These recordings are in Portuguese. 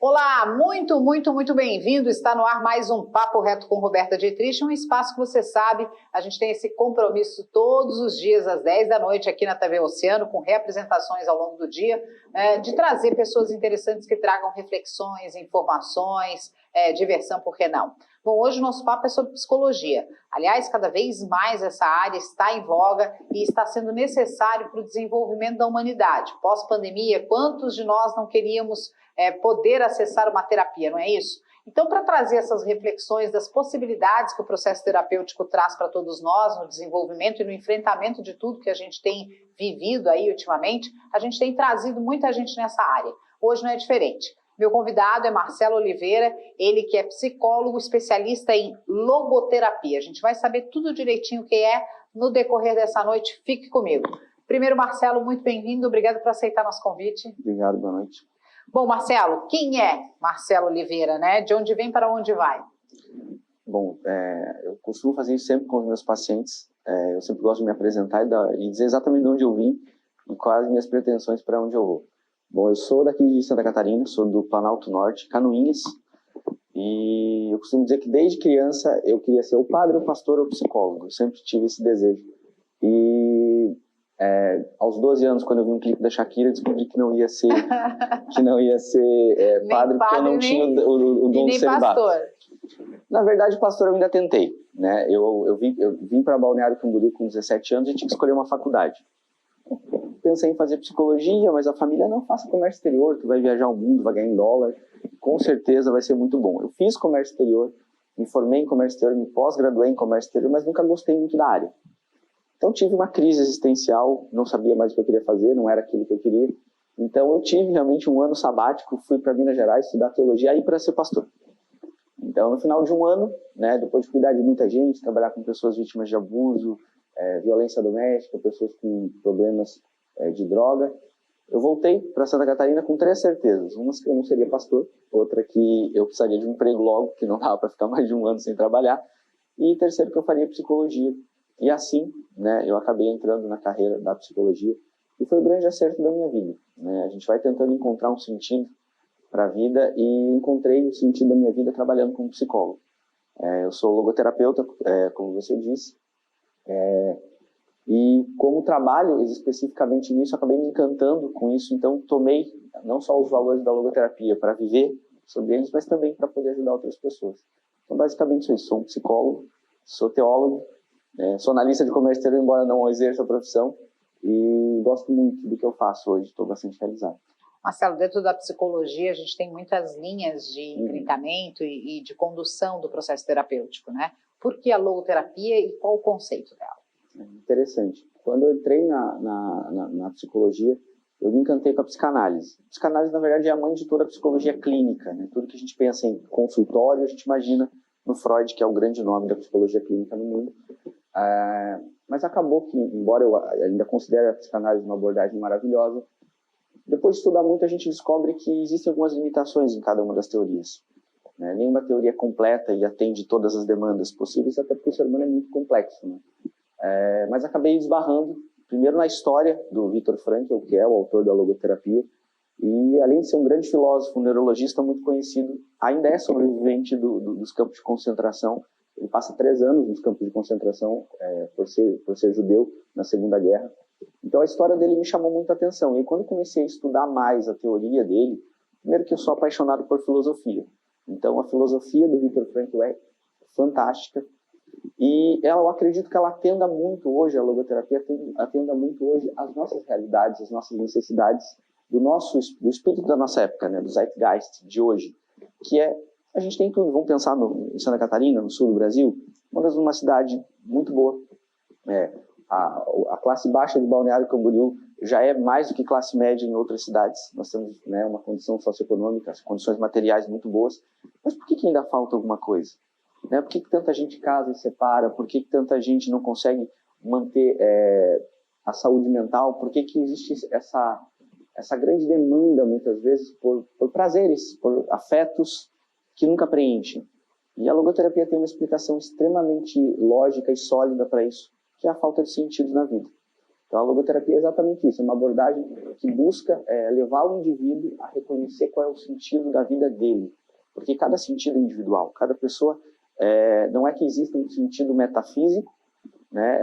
Olá, muito bem-vindo. Está no ar mais um Papo Reto com Roberta Dietrich, um espaço que você sabe, a gente tem esse compromisso todos os dias às 10 da noite aqui na TV Oceano, com reapresentações ao longo do dia, de trazer pessoas interessantes que tragam reflexões, informações, diversão, por que não? Bom, hoje o nosso papo é sobre psicologia. Aliás, cada vez mais essa área está em voga e está sendo necessário para o desenvolvimento da humanidade. Pós-pandemia, quantos de nós não queríamos poder acessar uma terapia, não é isso? Então, para trazer essas reflexões das possibilidades que o processo terapêutico traz para todos nós no desenvolvimento e no enfrentamento de tudo que a gente tem vivido aí ultimamente, a gente tem trazido muita gente nessa área. Hoje não é diferente. Meu convidado é Marcelo Oliveira, ele que é psicólogo especialista em logoterapia. A gente vai saber tudo direitinho o que é no decorrer dessa noite. Fique comigo. Primeiro, Marcelo, muito bem-vindo. Obrigado por aceitar nosso convite. Obrigado, boa noite. Bom, Marcelo, quem é Marcelo Oliveira, né? De onde vem para onde vai? Bom, eu costumo fazer isso sempre com os meus pacientes. Eu sempre gosto de me apresentar e dizer exatamente de onde eu vim e quais as minhas pretensões para onde eu vou. Bom, eu sou daqui de Santa Catarina, sou do Planalto Norte, Canoinhas, e eu costumo dizer que desde criança eu queria ser o padre, o pastor ou o psicólogo. Eu sempre tive esse desejo. E aos 12 anos, quando eu vi um clipe da Shakira, descobri que não ia ser, padre, porque eu não tinha o dom de celibato. Na verdade, pastor eu ainda tentei, né? Eu vim para Balneário Camboriú com 17 anos e tinha que escolher uma faculdade. Pensei em fazer psicologia, mas a família não faça comércio exterior, tu vai viajar o mundo, vai ganhar em dólar, com certeza vai ser muito bom. Eu fiz comércio exterior, me formei em comércio exterior, me pós-graduei em comércio exterior, mas nunca gostei muito da área. Então tive uma crise existencial, não sabia mais o que eu queria fazer, não era aquilo que eu queria. Então eu tive realmente um ano sabático, fui para Minas Gerais estudar teologia aí para ser pastor. Então no final de um ano, né, depois de cuidar de muita gente, trabalhar com pessoas vítimas de abuso, violência doméstica, pessoas com problemas de droga, eu voltei para Santa Catarina com 3 certezas. Uma que eu não seria pastor, outra que eu precisaria de um emprego logo, que não dava para ficar mais de um ano sem trabalhar, e terceiro que eu faria psicologia. E assim, né, eu acabei entrando na carreira da psicologia e foi o grande acerto da minha vida, né? A gente vai tentando encontrar um sentido para a vida e encontrei o sentido da minha vida trabalhando como psicólogo. Eu sou logoterapeuta, como você disse, e como trabalho especificamente nisso, acabei me encantando com isso, então tomei não só os valores da logoterapia para viver sobre eles, mas também para poder ajudar outras pessoas. Então basicamente isso, sou um psicólogo, sou teólogo, sou analista de comércio exterior, embora não exerça a profissão, e gosto muito do que eu faço hoje, estou bastante realizado. Marcelo, dentro da psicologia a gente tem muitas linhas de enfrentamento e de condução do processo terapêutico, né? Por que a logoterapia e qual o conceito dela? Interessante. Quando eu entrei na psicologia, eu me encantei com a psicanálise. A psicanálise, na verdade, é a mãe de toda a psicologia clínica, né? Tudo que a gente pensa em consultório, a gente imagina no Freud, que é o grande nome da psicologia clínica no mundo. Mas acabou que, embora eu ainda considere a psicanálise uma abordagem maravilhosa, depois de estudar muito a gente descobre que existem algumas limitações em cada uma das teorias, né? Nenhuma teoria é completa e atende todas as demandas possíveis, até porque o ser humano é muito complexo, né? Mas acabei esbarrando, primeiro na história do Viktor Frankl, que é o autor da logoterapia, e além de ser um grande filósofo, um neurologista muito conhecido, ainda é sobrevivente dos campos de concentração. Ele passa 3 anos nos campos de concentração por ser judeu na Segunda Guerra. Então a história dele me chamou muita atenção. E quando eu comecei a estudar mais a teoria dele, primeiro que eu sou apaixonado por filosofia. Então a filosofia do Viktor Frankl é fantástica. E eu acredito que ela atenda muito hoje, a logoterapia atenda muito hoje às nossas realidades, às nossas necessidades, do espírito da nossa época, né, do Zeitgeist de hoje, que a gente tem tudo. Vamos pensar em Santa Catarina, no sul do Brasil, uma cidade muito boa. A classe baixa de Balneário Camboriú já é mais do que classe média em outras cidades. Nós temos, né, uma condição socioeconômica, condições materiais muito boas. Mas por que ainda falta alguma coisa? Né? Por que tanta gente casa e separa? Por que tanta gente não consegue manter a saúde mental? Por que existe essa grande demanda, muitas vezes, por prazeres, por afetos que nunca preenchem? E a logoterapia tem uma explicação extremamente lógica e sólida para isso, que é a falta de sentido na vida. Então, a logoterapia é exatamente isso, é uma abordagem que busca levar o indivíduo a reconhecer qual é o sentido da vida dele. Porque cada sentido é individual, cada pessoa, não é que exista um sentido metafísico, né?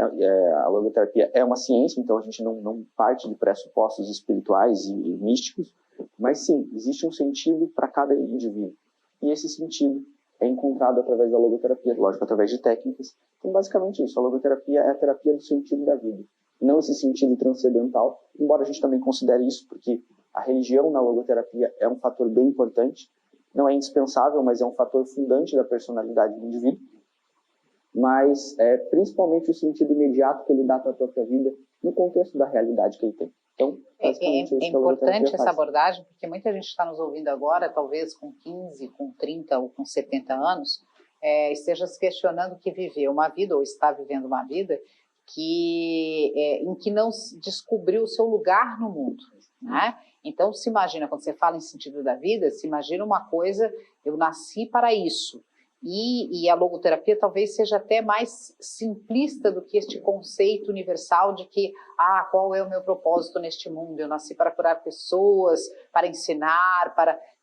A logoterapia é uma ciência, então a gente não parte de pressupostos espirituais e místicos, mas sim, existe um sentido para cada indivíduo. E esse sentido é encontrado através da logoterapia, lógico, através de técnicas. Então, basicamente isso, a logoterapia é a terapia do sentido da vida. Não esse sentido transcendental, embora a gente também considere isso, porque a religião na logoterapia é um fator bem importante, não é indispensável, mas é um fator fundante da personalidade do indivíduo, mas principalmente o sentido imediato que ele dá para a própria vida no contexto da realidade que ele tem. Então, basicamente, é importante essa abordagem, porque muita gente está nos ouvindo agora, talvez com 15, com 30 ou com 70 anos, esteja se questionando que viveu uma vida, ou está vivendo uma vida, em que não descobriu o seu lugar no mundo, né? Então, se imagina, quando você fala em sentido da vida, se imagina uma coisa, eu nasci para isso. E a logoterapia talvez seja até mais simplista do que este conceito universal de que, qual é o meu propósito neste mundo? Eu nasci para curar pessoas, para ensinar,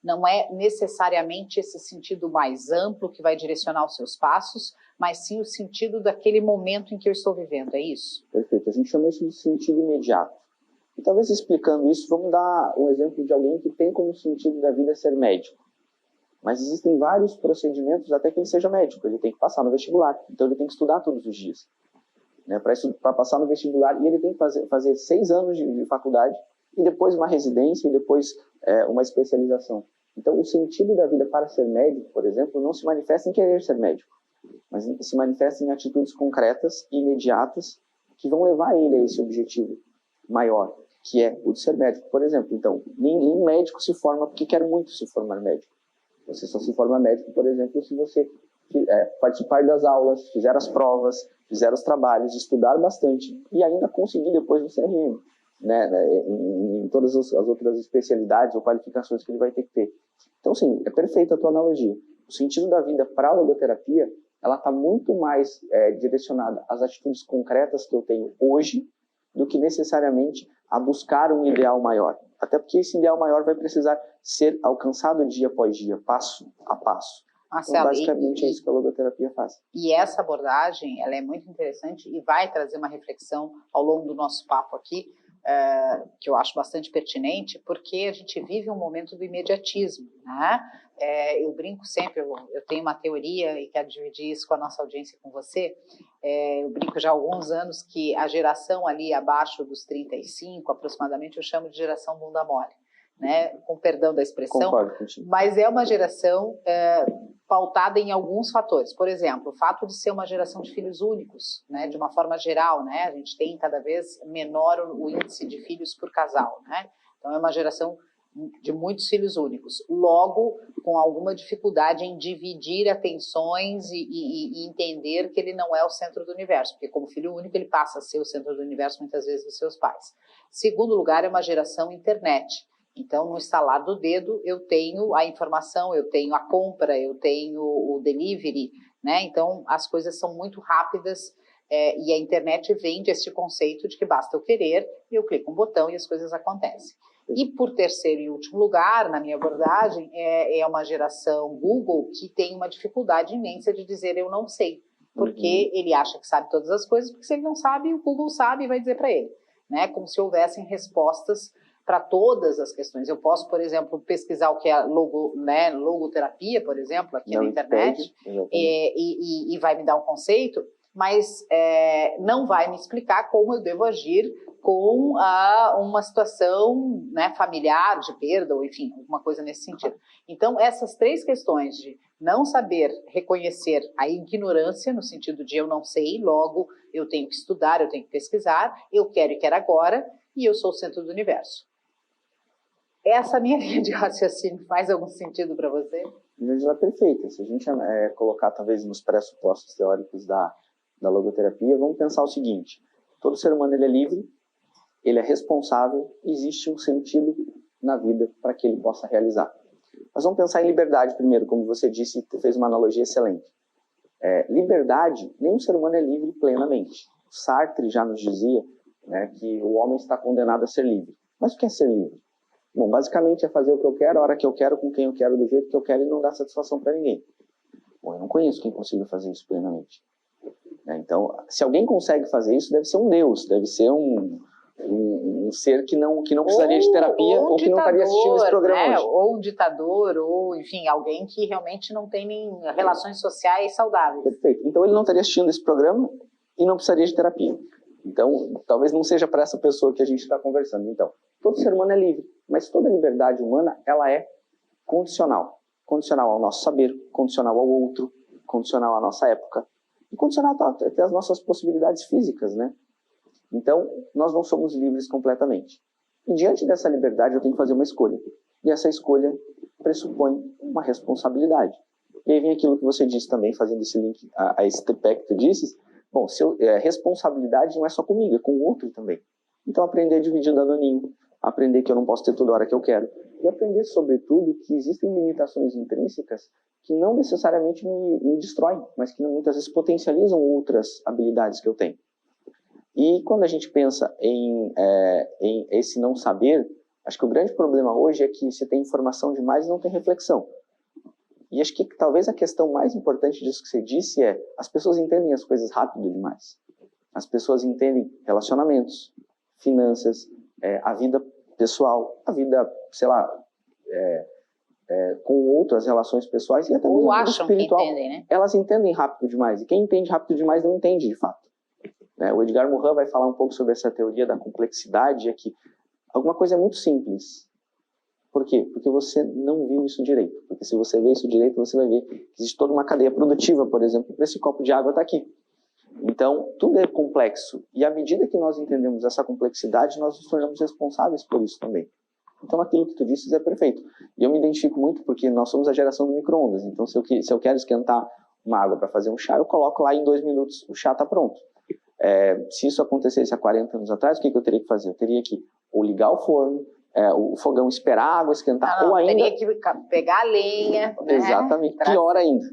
não é necessariamente esse sentido mais amplo que vai direcionar os seus passos, mas sim o sentido daquele momento em que eu estou vivendo, é isso? Perfeito, a gente chama isso de sentido imediato. E talvez explicando isso, vamos dar um exemplo de alguém que tem como sentido da vida ser médico. Mas existem vários procedimentos até que ele seja médico, ele tem que passar no vestibular, então ele tem que estudar todos os dias, né, para passar no vestibular, e ele tem que fazer 6 anos de faculdade, e depois uma residência, e depois uma especialização. Então, o sentido da vida para ser médico, por exemplo, não se manifesta em querer ser médico, mas se manifesta em atitudes concretas e imediatas que vão levar ele a esse objetivo maior, que é o de ser médico, por exemplo. Então, nenhum médico se forma porque quer muito se formar médico. Você só se forma médico, por exemplo, se você participar das aulas, fizer as provas, fizer os trabalhos, estudar bastante e ainda conseguir depois o CRM, né, em todas as outras especialidades ou qualificações que ele vai ter que ter. Então, sim, é perfeita a tua analogia. O sentido da vida para a logoterapia, ela está muito mais direcionada às atitudes concretas que eu tenho hoje do que necessariamente a buscar um ideal maior. Até porque esse ideal maior vai precisar ser alcançado dia após dia, passo a passo. Marcelo, então, basicamente é isso que a logoterapia faz. E essa abordagem, ela é muito interessante e vai trazer uma reflexão ao longo do nosso papo aqui, que eu acho bastante pertinente, porque a gente vive um momento do imediatismo, né? Eu brinco sempre, eu tenho uma teoria e quero dividir isso com a nossa audiência, com você. Eu brinco já há alguns anos que a geração ali abaixo dos 35, aproximadamente, eu chamo de geração bunda mole, né? Com perdão da expressão, concordo contigo. Mas é uma geração pautada em alguns fatores. Por exemplo, o fato de ser uma geração de filhos únicos, né? De uma forma geral, né? A gente tem cada vez menor o índice de filhos por casal, né? Então é uma geração de muitos filhos únicos, logo com alguma dificuldade em dividir atenções e entender que ele não é o centro do universo, porque como filho único ele passa a ser o centro do universo muitas vezes dos seus pais. Segundo lugar, é uma geração internet. Então, no estalar do dedo, eu tenho a informação, eu tenho a compra, eu tenho o delivery, né? Então, as coisas são muito rápidas e a internet vende este conceito de que basta eu querer, eu clico um botão e as coisas acontecem. E, por terceiro e último lugar, na minha abordagem, é uma geração Google que tem uma dificuldade imensa de dizer eu não sei, porque ele acha que sabe todas as coisas, porque se ele não sabe, o Google sabe e vai dizer para ele, né? Como se houvessem respostas para todas as questões. Eu posso, por exemplo, pesquisar o que é logoterapia, por exemplo, aqui na internet, e vai me dar um conceito, mas não vai me explicar como eu devo agir com uma situação, né, familiar, de perda, ou enfim, alguma coisa nesse sentido. Então, essas 3 questões de não saber reconhecer a ignorância, no sentido de eu não sei, logo eu tenho que estudar, eu tenho que pesquisar, eu quero e quero agora, e eu sou o centro do universo. Essa minha linha de raciocínio faz algum sentido para você? Ela é perfeita. Se a gente colocar, talvez, nos pressupostos teóricos da logoterapia, vamos pensar o seguinte: todo ser humano ele é livre, ele é responsável, existe um sentido na vida para que ele possa realizar. Mas vamos pensar em liberdade primeiro, como você disse, fez uma analogia excelente. Liberdade, nenhum ser humano é livre plenamente. Sartre já nos dizia né, que o homem está condenado a ser livre. Mas o que é ser livre? Bom, basicamente é fazer o que eu quero, a hora que eu quero, com quem eu quero, do jeito que eu quero e não dar satisfação para ninguém. Bom, eu não conheço quem consiga fazer isso plenamente. Então, se alguém consegue fazer isso, deve ser um Deus, deve ser um ser que não precisaria de terapia ou que não estaria assistindo esse programa hoje. Ou um ditador, ou, enfim, alguém que realmente não tem nem relações sociais saudáveis. Perfeito. Então, ele não estaria assistindo esse programa e não precisaria de terapia. Então, talvez não seja para essa pessoa que a gente está conversando. Então, todo ser humano é livre, mas toda liberdade humana, ela é condicional. Condicional ao nosso saber, condicional ao outro, condicional à nossa época, e condicional até às nossas possibilidades físicas, né? Então, nós não somos livres completamente. E diante dessa liberdade, eu tenho que fazer uma escolha. E essa escolha pressupõe uma responsabilidade. E aí vem aquilo que você disse também, fazendo esse link a esse tripé que tu disse. Bom, responsabilidade não é só comigo, é com o outro também. Então, aprender a dividir o danoninho, aprender que eu não posso ter toda hora que eu quero. E aprender, sobretudo, que existem limitações intrínsecas que não necessariamente me destroem, mas que muitas vezes potencializam outras habilidades que eu tenho. E quando a gente pensa em esse não saber, acho que o grande problema hoje é que você tem informação demais e não tem reflexão. E acho que talvez a questão mais importante disso que você disse é as pessoas entendem as coisas rápido demais. As pessoas entendem relacionamentos, finanças, a vida pessoal, a vida, sei lá, com outras relações pessoais e até mesmo a vida espiritual. Que entendem, né? Elas entendem rápido demais. E quem entende rápido demais não entende de fato. O Edgar Morin vai falar um pouco sobre essa teoria da complexidade, é que alguma coisa é muito simples. Por quê? Porque você não viu isso direito. Porque se você vê isso direito, você vai ver que existe toda uma cadeia produtiva, por exemplo, para esse copo de água estar aqui. Então, tudo é complexo. E à medida que nós entendemos essa complexidade, nós nos tornamos responsáveis por isso também. Então, aquilo que tu disse é perfeito. E eu me identifico muito porque nós somos a geração do micro-ondas. Então, se eu quero esquentar uma água para fazer um chá, eu coloco lá em 2 minutos, o chá está pronto. Se isso acontecesse há 40 anos atrás, o que eu teria que fazer? Eu teria que ou ligar o forno, o fogão, esperar a água esquentar, ou ainda... Teria que pegar a lenha, né? Exatamente, pior ainda.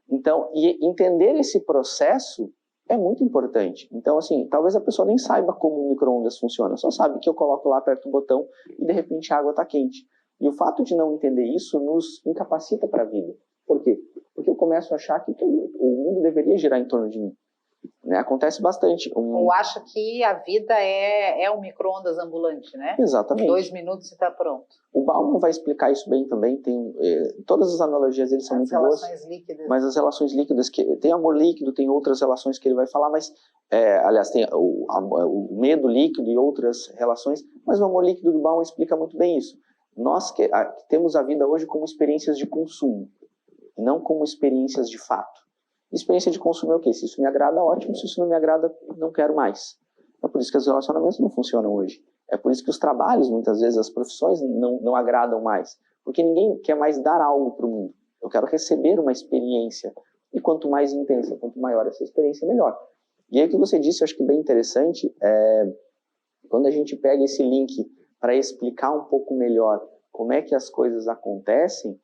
Então, e entender esse processo é muito importante. Então, assim, talvez a pessoa nem saiba como o micro-ondas funciona, só sabe que eu coloco lá, aperto o botão e de repente a água está quente. E o fato de não entender isso nos incapacita para a vida. Por quê? Porque eu começo a achar que o mundo deveria girar em torno de mim. Acontece bastante. Ou acha que a vida é um micro-ondas ambulante, né? Exatamente. 2 minutos e está pronto. O Bauman vai explicar isso bem também. Todas as analogias dele são muito boas. As relações líquidas. Mas as relações líquidas, tem amor líquido, tem outras relações que ele vai falar, mas, aliás, tem o medo líquido e outras relações, mas o amor líquido do Bauman explica muito bem isso. Nós temos a vida hoje como experiências de consumo, não como experiências de fato. Experiência de consumo é o quê? Se isso me agrada, ótimo. Se isso não me agrada, não quero mais. É por isso que os relacionamentos não funcionam hoje. É por isso que os trabalhos, muitas vezes, as profissões não agradam mais. Porque ninguém quer mais dar algo para o mundo. Eu quero receber uma experiência. E quanto mais intensa, quanto maior essa experiência, melhor. E aí o que você disse, eu acho que bem interessante, quando a gente pega esse link para explicar um pouco melhor como é que as coisas acontecem,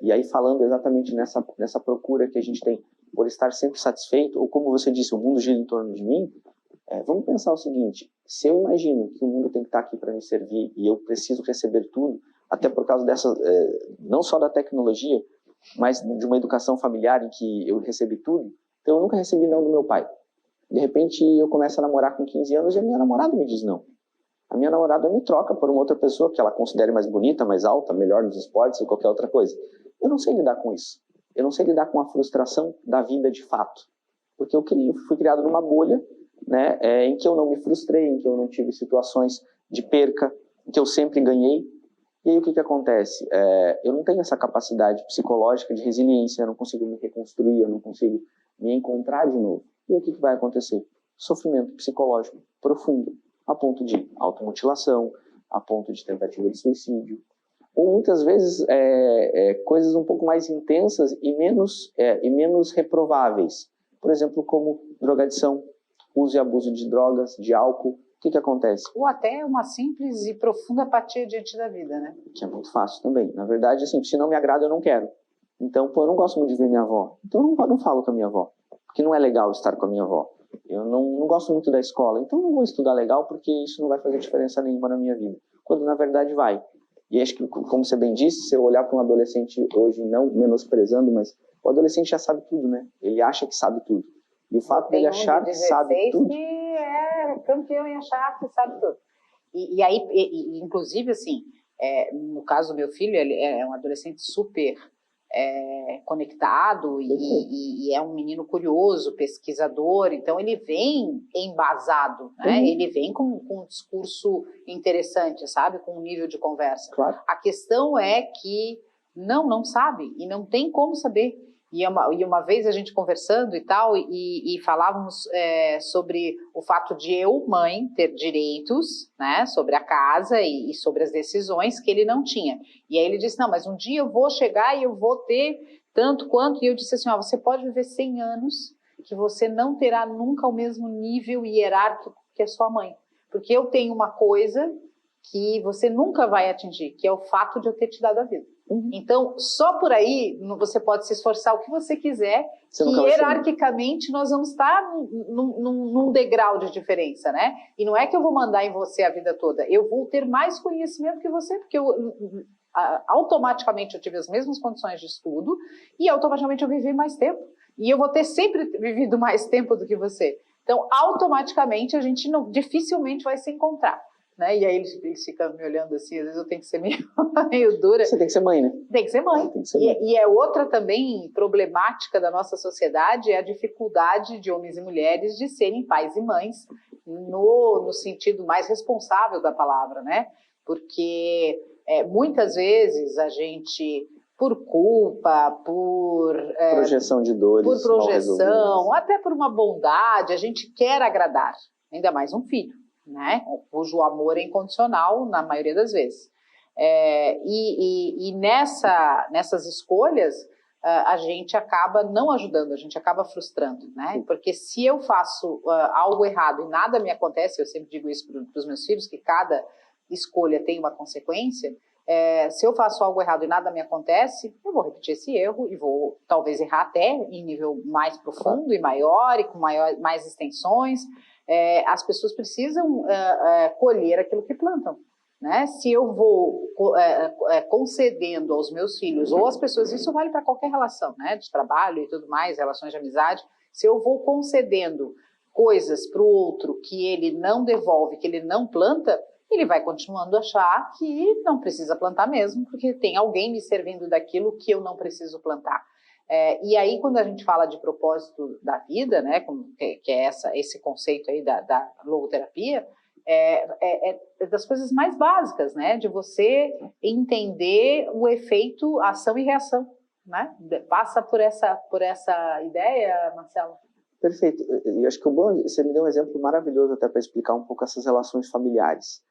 e aí falando exatamente nessa procura que a gente tem por estar sempre satisfeito, ou como você disse, o mundo gira em torno de mim, vamos pensar o seguinte, se eu imagino que o mundo tem que estar aqui para me servir e eu preciso receber tudo, até por causa dessa, não só da tecnologia, mas de uma educação familiar em que eu recebi tudo, então eu nunca recebi não do meu pai. De repente eu começo a namorar com 15 anos e a minha namorada me diz não. A minha namorada me troca por uma outra pessoa que ela considere mais bonita, mais alta, melhor nos esportes ou qualquer outra coisa. Eu não sei lidar com isso. Eu não sei lidar com a frustração da vida de fato. Porque eu fui criado numa bolha, né, em que eu não me frustrei, em que eu não tive situações de perca, em que eu sempre ganhei. E aí o que acontece? Eu não tenho essa capacidade psicológica de resiliência, eu não consigo me reconstruir, eu não consigo me encontrar de novo. E aí o que vai acontecer? Sofrimento psicológico profundo, a ponto de automutilação, a ponto de tentativa de suicídio, ou muitas vezes coisas um pouco mais intensas e menos reprováveis. Por exemplo, como drogadição, uso e abuso de drogas, de álcool. O que acontece? Ou até uma simples e profunda apatia diante da vida, né? Que é muito fácil também. Na verdade, assim, se não me agrada, eu não quero. Então, eu não gosto muito de ver minha avó. Então, eu não falo com a minha avó, porque não é legal estar com a minha avó. eu não gosto muito da escola, então não vou estudar legal porque isso não vai fazer diferença nenhuma na minha vida. Quando na verdade vai. E acho que, como você bem disse, se eu olhar para um adolescente hoje, não menosprezando, mas o adolescente já sabe tudo, né? Ele acha que sabe tudo. E o fato dele achar que sabe tudo... que é campeão em achar que sabe tudo. E aí, inclusive, assim, no caso do meu filho, ele é um adolescente super conectado e é um menino curioso, pesquisador, então ele vem embasado, né? Ele vem com um discurso interessante, sabe? Com um nível de conversa. Claro. A questão é que não sabe e não tem como saber. E uma vez a gente conversando e tal, e falávamos sobre o fato de eu, mãe, ter direitos, né, sobre a casa e sobre as decisões que ele não tinha. E aí ele disse, não, mas um dia eu vou chegar e eu vou ter tanto quanto. E eu disse assim, você pode viver 100 anos que você não terá nunca o mesmo nível hierárquico que a sua mãe. Porque eu tenho uma coisa que você nunca vai atingir, que é o fato de eu ter te dado a vida. Então, só por aí você pode se esforçar o que você quiser, que hierarquicamente nós vamos estar num degrau de diferença, né? E não é que eu vou mandar em você a vida toda, eu vou ter mais conhecimento que você, porque automaticamente eu tive as mesmas condições de estudo e automaticamente eu vivi mais tempo. E eu vou ter sempre vivido mais tempo do que você. Então, automaticamente a gente dificilmente vai se encontrar. Né? E aí eles ficam me olhando assim, às vezes eu tenho que ser meio dura. Você tem que ser mãe, né? Tem que ser mãe. E é outra também problemática da nossa sociedade, é a dificuldade de homens e mulheres de serem pais e mães no sentido mais responsável da palavra, né? Porque muitas vezes a gente, por culpa, por projeção de dores, por projeção, até por uma bondade, a gente quer agradar, ainda mais um filho, né? Cujo amor é incondicional na maioria das vezes. E nessas escolhas, a gente acaba não ajudando, a gente acaba frustrando, né? Porque se eu faço algo errado e nada me acontece, eu sempre digo isso para os meus filhos, que cada escolha tem uma consequência. Se eu faço algo errado e nada me acontece, eu vou repetir esse erro e vou talvez errar até em nível mais profundo e maior e com mais extensões. As pessoas precisam colher aquilo que plantam, né? Se eu vou concedendo aos meus filhos ou às pessoas, isso vale para qualquer relação, né? De trabalho e tudo mais, relações de amizade, se eu vou concedendo coisas para o outro que ele não devolve, que ele não planta, ele vai continuando a achar que não precisa plantar mesmo, porque tem alguém me servindo daquilo que eu não preciso plantar. E aí, quando a gente fala de propósito da vida, né, que é esse conceito aí da logoterapia, é das coisas mais básicas, né, de você entender o efeito ação e reação, né? Passa por essa ideia, Marcelo? Perfeito. E acho que você me deu um exemplo maravilhoso até para explicar um pouco essas relações familiares.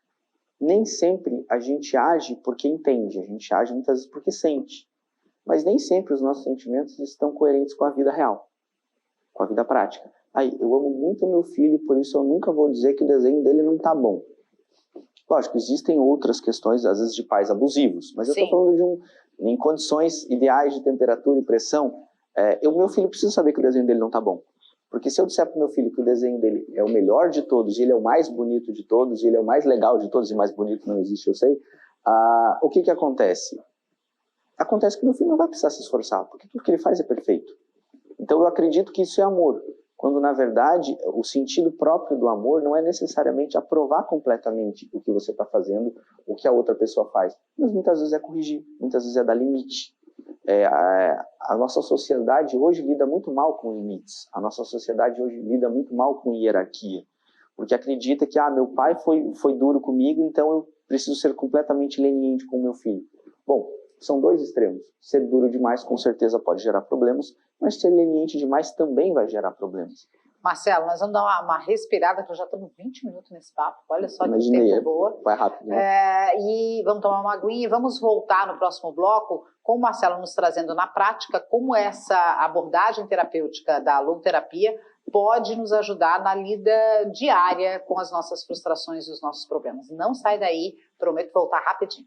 Nem sempre a gente age porque entende, a gente age muitas vezes porque sente. Mas nem sempre os nossos sentimentos estão coerentes com a vida real, com a vida prática. Eu amo muito o meu filho, por isso eu nunca vou dizer que o desenho dele não está bom. Lógico, existem outras questões, às vezes de pais abusivos, mas eu estou falando em condições ideais de temperatura e pressão, o meu filho precisa saber que o desenho dele não está bom. Porque se eu disser para o meu filho que o desenho dele é o melhor de todos, e ele é o mais bonito de todos, e ele é o mais legal de todos, e mais bonito não existe, eu sei, o que acontece? Acontece que meu filho não vai precisar se esforçar, porque tudo que ele faz é perfeito. Então eu acredito que isso é amor, quando na verdade o sentido próprio do amor não é necessariamente aprovar completamente o que você está fazendo, o que a outra pessoa faz, mas muitas vezes é corrigir, muitas vezes é dar limite. A nossa sociedade hoje lida muito mal com limites, a nossa sociedade hoje lida muito mal com hierarquia, porque acredita que meu pai foi duro comigo, então eu preciso ser completamente leniente com o meu filho. Bom, são dois extremos. Ser duro demais com certeza pode gerar problemas, mas ser leniente demais também vai gerar problemas. Marcelo, nós vamos dar uma respirada, que já estamos 20 minutos nesse papo. Olha só que tempo boa. Vai rápido, né? E vamos tomar uma aguinha e vamos voltar no próximo bloco com o Marcelo nos trazendo na prática como essa abordagem terapêutica da logoterapia pode nos ajudar na lida diária com as nossas frustrações e os nossos problemas. Não sai daí, prometo voltar rapidinho.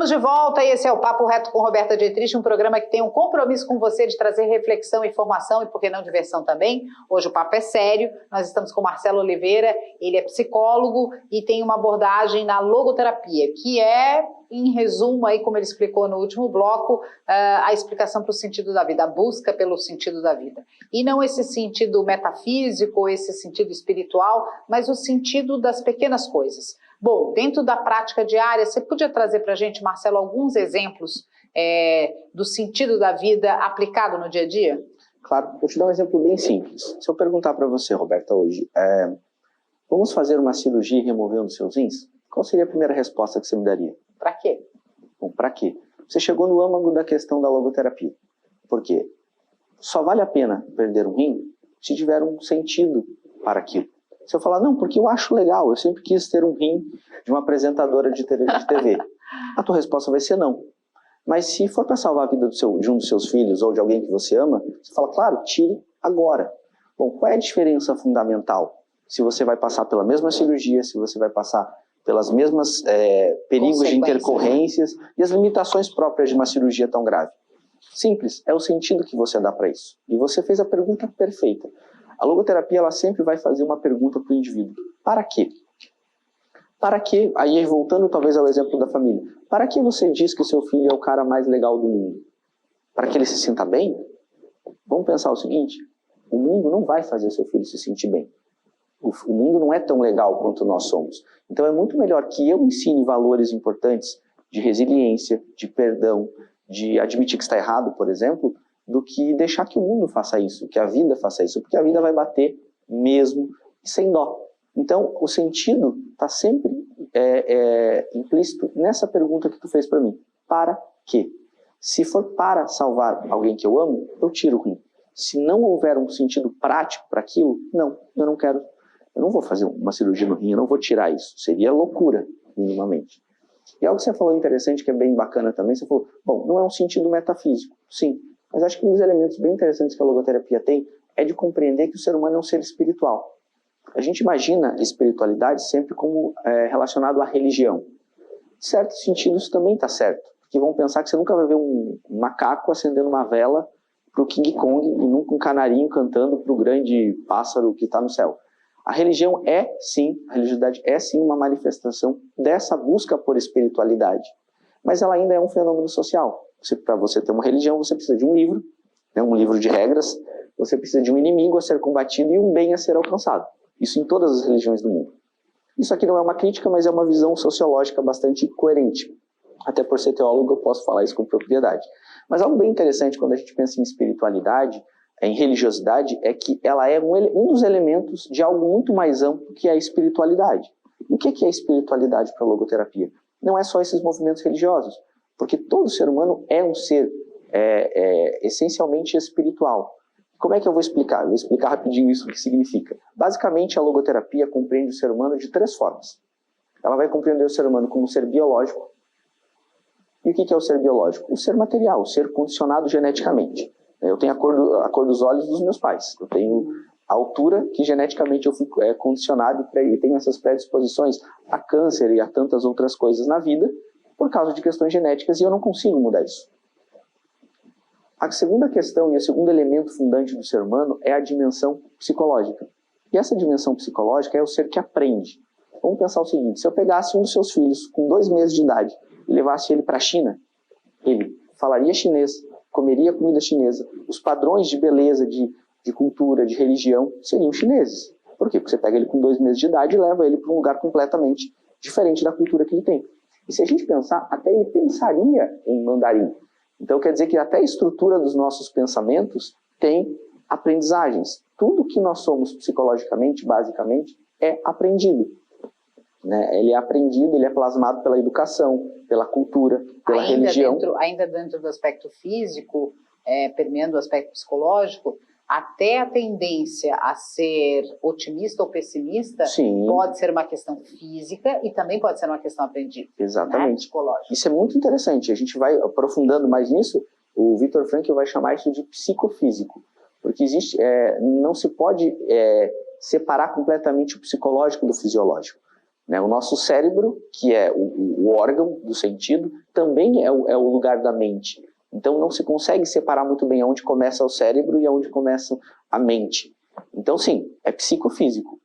Estamos de volta e esse é o Papo Reto com Roberta Dietrich, um programa que tem um compromisso com você de trazer reflexão, informação e, por que não, diversão também. Hoje o papo é sério, nós estamos com Marcelo Oliveira, ele é psicólogo e tem uma abordagem na logoterapia, que é, em resumo, aí, como ele explicou no último bloco, a explicação para o sentido da vida, a busca pelo sentido da vida. E não esse sentido metafísico, esse sentido espiritual, mas o sentido das pequenas coisas. Bom, dentro da prática diária, você podia trazer para a gente, Marcelo, alguns exemplos do sentido da vida aplicado no dia a dia? Claro, vou te dar um exemplo bem simples. Se eu perguntar para você, Roberta, hoje, vamos fazer uma cirurgia removendo seus rins? Qual seria a primeira resposta que você me daria? Para quê? Bom, para quê? Você chegou no âmago da questão da logoterapia. Por quê? Só vale a pena perder um rim se tiver um sentido para aquilo. Se eu falar, não, porque eu acho legal, eu sempre quis ter um rim de uma apresentadora de TV, a tua resposta vai ser não. Mas se for para salvar a vida de um dos seus filhos ou de alguém que você ama, você fala, claro, tire agora. Bom, qual é a diferença fundamental? Se você vai passar pela mesma cirurgia, se você vai passar pelas mesmas perigos de intercorrências e as limitações próprias de uma cirurgia tão grave. Simples, é o sentido que você dá para isso. E você fez a pergunta perfeita. A logoterapia, ela sempre vai fazer uma pergunta para o indivíduo. Para quê? Para quê? Aí, voltando talvez ao exemplo da família. Para que você diz que o seu filho é o cara mais legal do mundo? Para que ele se sinta bem? Vamos pensar o seguinte, o mundo não vai fazer seu filho se sentir bem. O mundo não é tão legal quanto nós somos. Então é muito melhor que eu ensine valores importantes de resiliência, de perdão, de admitir que está errado, por exemplo, do que deixar que o mundo faça isso, que a vida faça isso, porque a vida vai bater mesmo sem dó. Então, o sentido está sempre implícito nessa pergunta que tu fez para mim. Para quê? Se for para salvar alguém que eu amo, eu tiro o rim. Se não houver um sentido prático para aquilo, não, eu não quero. Eu não vou fazer uma cirurgia no rim, eu não vou tirar isso. Seria loucura, minimamente. E algo que você falou interessante, que é bem bacana também, você falou, bom, não é um sentido metafísico, sim. Mas acho que um dos elementos bem interessantes que a logoterapia tem é de compreender que o ser humano é um ser espiritual. A gente imagina a espiritualidade sempre como relacionado à religião. Em certos sentidos também está certo. Porque vão pensar que você nunca vai ver um macaco acendendo uma vela para o King Kong e nunca um canarinho cantando para o grande pássaro que está no céu. A religião a religiosidade é sim uma manifestação dessa busca por espiritualidade. Mas ela ainda é um fenômeno social. Para você ter uma religião, você precisa de um livro, um livro de regras, você precisa de um inimigo a ser combatido e um bem a ser alcançado. Isso em todas as religiões do mundo. Isso aqui não é uma crítica, mas é uma visão sociológica bastante coerente. Até por ser teólogo, eu posso falar isso com propriedade. Mas algo bem interessante quando a gente pensa em espiritualidade, em religiosidade, é que ela é um dos elementos de algo muito mais amplo que é a espiritualidade. E o que é a espiritualidade para a logoterapia? Não é só esses movimentos religiosos. Porque todo ser humano é um ser essencialmente espiritual. Como é que eu vou explicar? Eu vou explicar rapidinho isso o que significa. Basicamente, a logoterapia compreende o ser humano de 3 formas. Ela vai compreender o ser humano como um ser biológico. E o que é o ser biológico? O ser material, o ser condicionado geneticamente. Eu tenho a cor dos olhos dos meus pais. Eu tenho a altura que geneticamente eu fui condicionado e tenho essas predisposições a câncer e a tantas outras coisas na vida, por causa de questões genéticas, e eu não consigo mudar isso. A segunda questão e o segundo elemento fundante do ser humano é a dimensão psicológica. E essa dimensão psicológica é o ser que aprende. Vamos pensar o seguinte, se eu pegasse um dos seus filhos com 2 meses de idade e levasse ele para a China, ele falaria chinês, comeria comida chinesa, os padrões de beleza, de cultura, de religião seriam chineses. Por quê? Porque você pega ele com 2 meses de idade e leva ele para um lugar completamente diferente da cultura que ele tem. E se a gente pensar, até ele pensaria em mandarim. Então quer dizer que até a estrutura dos nossos pensamentos tem aprendizagens. Tudo que nós somos psicologicamente, basicamente, é aprendido. Ele é aprendido, ele é plasmado pela educação, pela cultura, pela religião. Ainda dentro do aspecto físico, permeando o aspecto psicológico, até a tendência a ser otimista ou pessimista Sim. Pode ser uma questão física e também pode ser uma questão aprendida. Exatamente. Psicológica. Isso é muito interessante. A gente vai aprofundando mais nisso. O Viktor Frankl vai chamar isso de psicofísico. Porque não se pode separar completamente o psicológico do fisiológico. né? O nosso cérebro, que é o órgão do sentido, também é o lugar da mente. Então não se consegue separar muito bem onde começa o cérebro e onde começa a mente. Então sim, é psicofísico.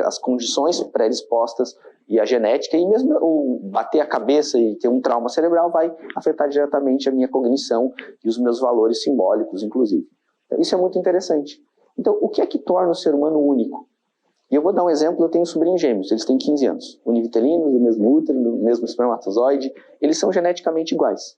As condições predispostas e a genética, e mesmo o bater a cabeça e ter um trauma cerebral vai afetar diretamente a minha cognição e os meus valores simbólicos, inclusive. Então, isso é muito interessante. Então, o que é que torna o ser humano único? E eu vou dar um exemplo, eu tenho sobrinhos gêmeos, eles têm 15 anos, univitelinos, do mesmo útero, do mesmo espermatozoide, eles são geneticamente iguais.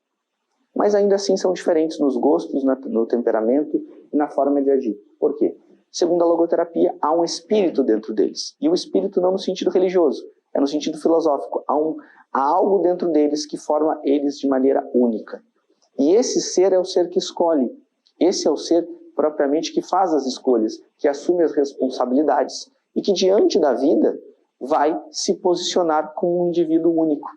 Mas ainda assim são diferentes nos gostos, no temperamento e na forma de agir. Por quê? Segundo a logoterapia, há um espírito dentro deles. E o espírito não no sentido religioso, é no sentido filosófico. Há algo dentro deles que forma eles de maneira única. E esse ser é o ser que escolhe. Esse é o ser propriamente que faz as escolhas, que assume as responsabilidades e que diante da vida vai se posicionar como um indivíduo único.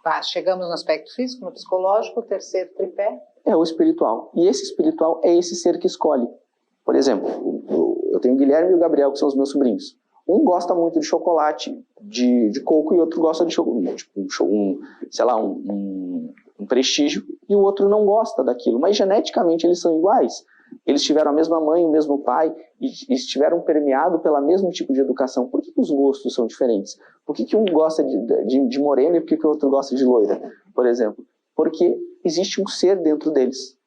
Tá, chegamos no aspecto físico, no psicológico, o terceiro tripé. É o espiritual. E esse espiritual é esse ser que escolhe. Por exemplo, eu tenho o Guilherme e o Gabriel, que são os meus sobrinhos. Um gosta muito de chocolate de coco e outro gosta de chocolate, um prestígio, e o outro não gosta daquilo. Mas geneticamente eles são iguais. Eles tiveram a mesma mãe, o mesmo pai, e estiveram permeados pelo mesmo tipo de educação. Por que os gostos são diferentes? Por que um gosta de morena e por que o outro gosta de loira, por exemplo? Porque existe um ser dentro deles.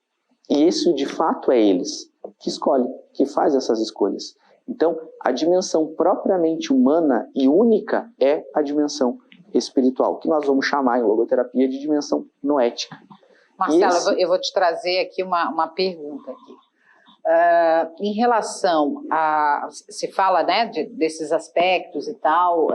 E isso, de fato, é eles que escolhe, que faz essas escolhas. Então, a dimensão propriamente humana e única é a dimensão espiritual, que nós vamos chamar em logoterapia de dimensão noética. Marcelo, eu vou te trazer aqui uma pergunta aqui. Em relação a... Se fala, né, desses aspectos e tal,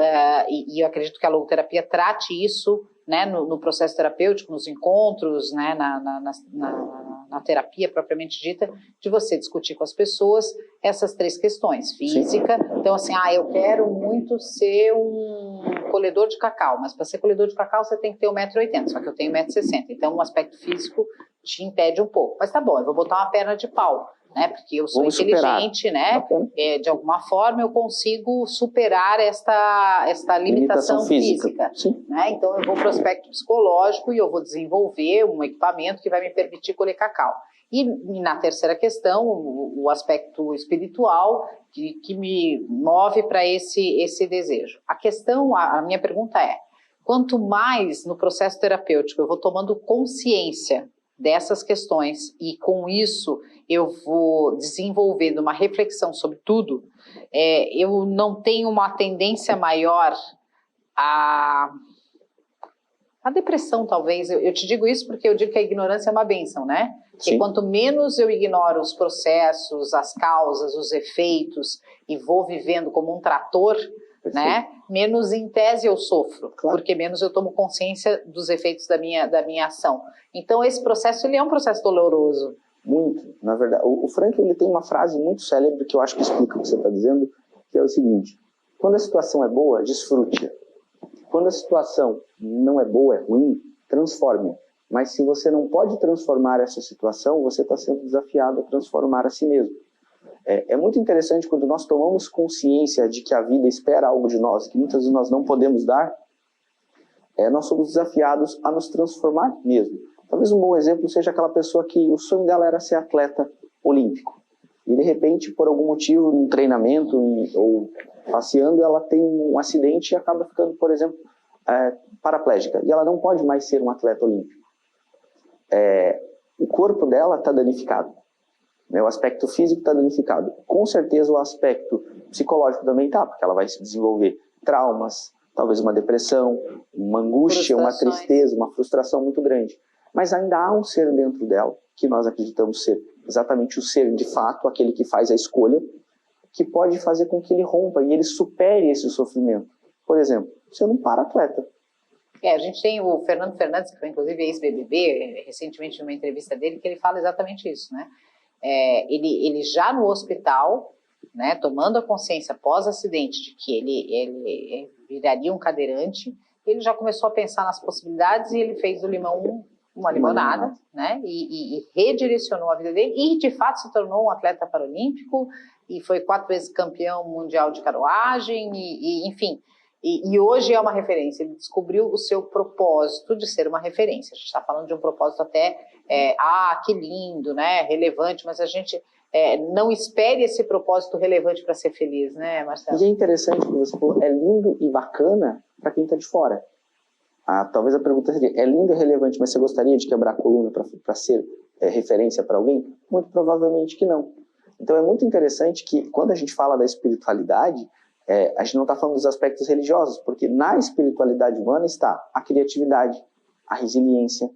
e eu acredito que a logoterapia trate isso, né, no processo terapêutico, nos encontros, né, na terapia propriamente dita, de você discutir com as pessoas essas três questões. Física, sim. Então assim, eu quero muito ser um colhedor de cacau, mas para ser colhedor de cacau você tem que ter 1,80 m, só que eu tenho 1,60 m, então o aspecto físico te impede um pouco. Mas tá bom, eu vou botar uma perna de pau, né? Porque eu sou inteligente, né? De alguma forma eu consigo superar esta limitação física. Né? Então eu vou para o aspecto psicológico e eu vou desenvolver um equipamento que vai me permitir colher cacau. E na terceira questão, o aspecto espiritual que me move para esse desejo. A minha pergunta é, quanto mais no processo terapêutico eu vou tomando consciência dessas questões e com isso eu vou desenvolvendo uma reflexão sobre tudo, eu não tenho uma tendência maior a depressão, talvez. Eu te digo isso porque eu digo que a ignorância é uma bênção, né? Porque quanto menos eu ignoro os processos, as causas, os efeitos e vou vivendo como um trator, né? Menos em tese eu sofro, claro. Porque menos eu tomo consciência dos efeitos da minha ação. Então esse processo ele é um processo doloroso. Muito, na verdade. O Franklin ele tem uma frase muito célebre que eu acho que explica o que você está dizendo, que é o seguinte: quando a situação é boa, desfrute-a. Quando a situação não é boa, é ruim, transforme. Mas se você não pode transformar essa situação, você está sendo desafiado a transformar a si mesmo. É muito interessante quando nós tomamos consciência de que a vida espera algo de nós, que muitas vezes nós não podemos dar, nós somos desafiados a nos transformar mesmo. Talvez um bom exemplo seja aquela pessoa que o sonho dela era ser atleta olímpico. E de repente, por algum motivo, num treinamento ou passeando, ela tem um acidente e acaba ficando, por exemplo, paraplégica. E ela não pode mais ser um atleta olímpico. O corpo dela está danificado. O aspecto físico está danificado. Com certeza o aspecto psicológico também está, porque ela vai se desenvolver traumas, talvez uma depressão, uma angústia, uma tristeza, uma frustração muito grande. Mas ainda há um ser dentro dela, que nós acreditamos ser exatamente o ser de fato, aquele que faz a escolha, que pode fazer com que ele rompa e ele supere esse sofrimento. Por exemplo, ser um para-atleta. A gente tem o Fernando Fernandes, que foi inclusive ex-BBB, recentemente numa entrevista dele, que ele fala exatamente isso, né? Ele já no hospital, né, tomando a consciência pós-acidente de que ele viraria um cadeirante, ele já começou a pensar nas possibilidades e ele fez do limão uma limonada, né, e redirecionou a vida dele e de fato se tornou um atleta paralímpico e foi 4 vezes campeão mundial de canoagem e enfim, E hoje é uma referência, ele descobriu o seu propósito de ser uma referência. A gente está falando de um propósito até, que lindo, né, relevante, mas a gente não espere esse propósito relevante para ser feliz, né, Marcelo? E é interessante que você falou, é lindo e bacana para quem está de fora. Talvez a pergunta seria, é lindo e relevante, mas você gostaria de quebrar a coluna para ser referência para alguém? Muito provavelmente que não. Então é muito interessante que quando a gente fala da espiritualidade, a gente não está falando dos aspectos religiosos, porque na espiritualidade humana está a criatividade, a resiliência,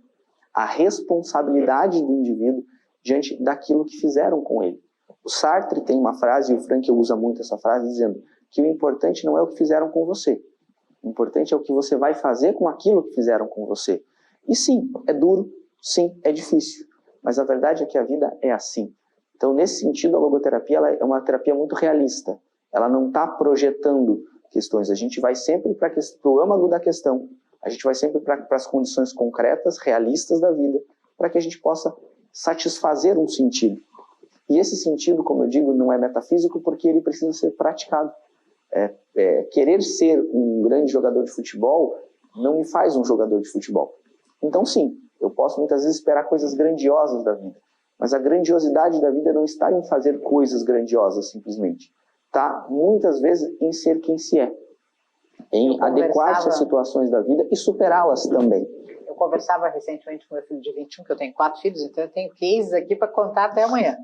a responsabilidade do indivíduo diante daquilo que fizeram com ele. O Sartre tem uma frase, e o Frankl usa muito essa frase, dizendo que o importante não é o que fizeram com você, o importante é o que você vai fazer com aquilo que fizeram com você. E sim, é duro, sim, é difícil, mas a verdade é que a vida é assim. Então, nesse sentido, a logoterapia ela é uma terapia muito realista. Ela não está projetando questões. A gente vai sempre para o âmago da questão. A gente vai sempre para as condições concretas, realistas da vida, para que a gente possa satisfazer um sentido. E esse sentido, como eu digo, não é metafísico porque ele precisa ser praticado. Querer ser um grande jogador de futebol não me faz um jogador de futebol. Então, sim, eu posso muitas vezes esperar coisas grandiosas da vida. Mas a grandiosidade da vida não está em fazer coisas grandiosas, simplesmente. Está, muitas vezes, em ser quem se é. Em adequar-se às situações da vida e superá-las também. Eu conversava recentemente com meu filho de 21, que eu tenho 4 filhos, então eu tenho cases aqui para contar até amanhã.